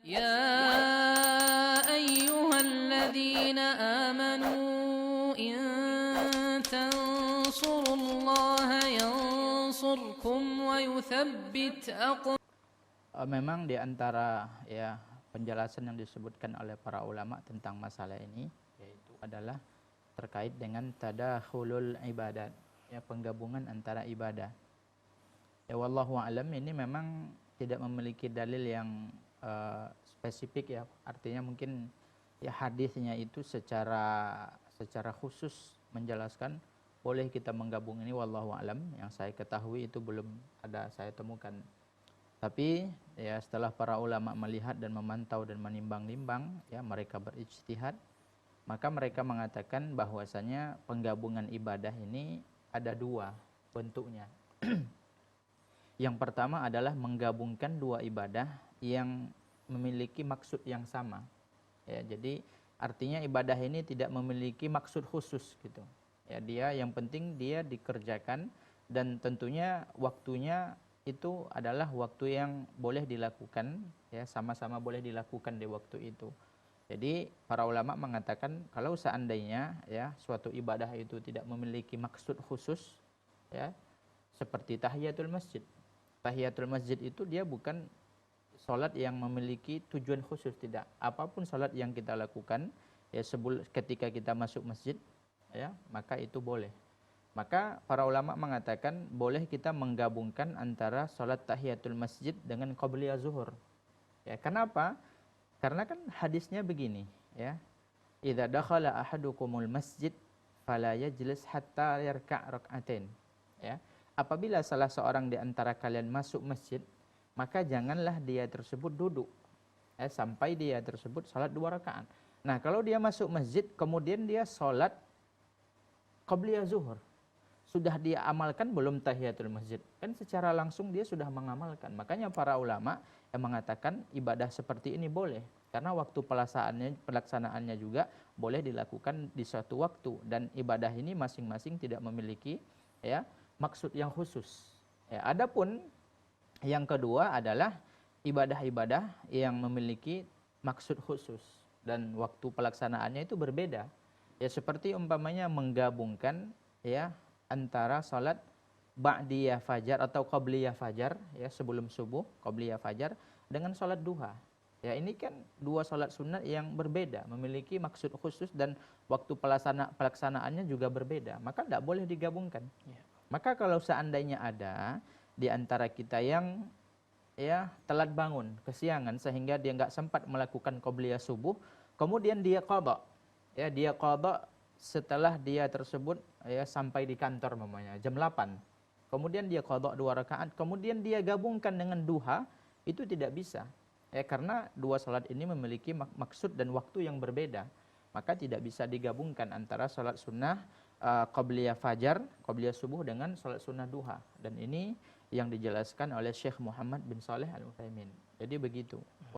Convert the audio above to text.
يا أيها الذين آمنوا إن تنصروا الله ينصركم ويثبت أقدامكم. Memang di antara ya penjelasan yang disebutkan oleh para ulama tentang masalah ini yaitu adalah terkait dengan tadakhulul ibadat, ya penggabungan antara ibadah. Ya wallahu alam ini memang tidak memiliki dalil yang spesifik ya, artinya mungkin ya hadisnya itu secara khusus menjelaskan boleh kita menggabung ini, wallahu alam. Yang saya ketahui itu belum ada saya temukan. Tapi ya setelah para ulama melihat dan memantau dan menimbang-nimbang, ya mereka berijtihad, maka mereka mengatakan bahwasanya penggabungan ibadah ini ada dua bentuknya. Yang pertama adalah menggabungkan dua ibadah yang memiliki maksud yang sama. Ya, jadi artinya ibadah ini tidak memiliki maksud khusus gitu. Ya, dia yang penting dia dikerjakan dan tentunya waktunya itu adalah waktu yang boleh dilakukan, ya sama-sama boleh dilakukan di waktu itu. Jadi para ulama mengatakan kalau seandainya ya suatu ibadah itu tidak memiliki maksud khusus, ya seperti tahiyatul masjid. Tahiyatul masjid itu dia bukan salat yang memiliki tujuan khusus, tidak. Apapun salat yang kita lakukan ya ketika kita masuk masjid, ya maka itu boleh. Maka para ulama mengatakan boleh kita menggabungkan antara salat tahiyatul masjid dengan qabliyah zuhur. Ya, kenapa? Karena kan hadisnya begini, ya. Idza dakhala ahadukumul masjid fala yajlis hatta yarka' rak'atain. Ya. Apabila salah seorang di antara kalian masuk masjid, maka janganlah dia tersebut duduk sampai dia tersebut salat 2 rakaat. Nah, kalau dia masuk masjid kemudian dia salat qabliyah zuhur, sudah dia amalkan belum tahiyatul masjid? Kan secara langsung dia sudah mengamalkan. Makanya para ulama yang mengatakan ibadah seperti ini boleh. Karena waktu pelaksanaannya juga boleh dilakukan di suatu waktu. Dan ibadah ini masing-masing tidak memiliki ya maksud yang khusus. Ya, adapun yang kedua adalah ibadah-ibadah yang memiliki maksud khusus. Dan waktu pelaksanaannya itu berbeda. Ya seperti umpamanya menggabungkan ya antara salat ba'diyah fajar atau qabliyah fajar ya sebelum subuh, qabliyah fajar dengan salat duha. Ya ini kan dua salat sunat yang berbeda, memiliki maksud khusus dan waktu pelaksanaannya juga berbeda. Maka tidak boleh digabungkan. Ya. Maka kalau seandainya ada di antara kita yang ya telat bangun, kesiangan sehingga dia nggak sempat melakukan qabliyah subuh, kemudian dia qadha. Ya, dia qadha setelah dia tersebut ya sampai di kantor mamanya jam 8. Kemudian dia qadha 2 rakaat, kemudian dia gabungkan dengan duha, itu tidak bisa. Ya karena dua salat ini memiliki maksud dan waktu yang berbeda. Maka tidak bisa digabungkan antara salat sunnah qabliyah fajar, qabliyah subuh dengan salat sunnah duha. Dan ini yang dijelaskan oleh Syekh Muhammad bin Shalih Al-Utsaimin. Jadi begitu.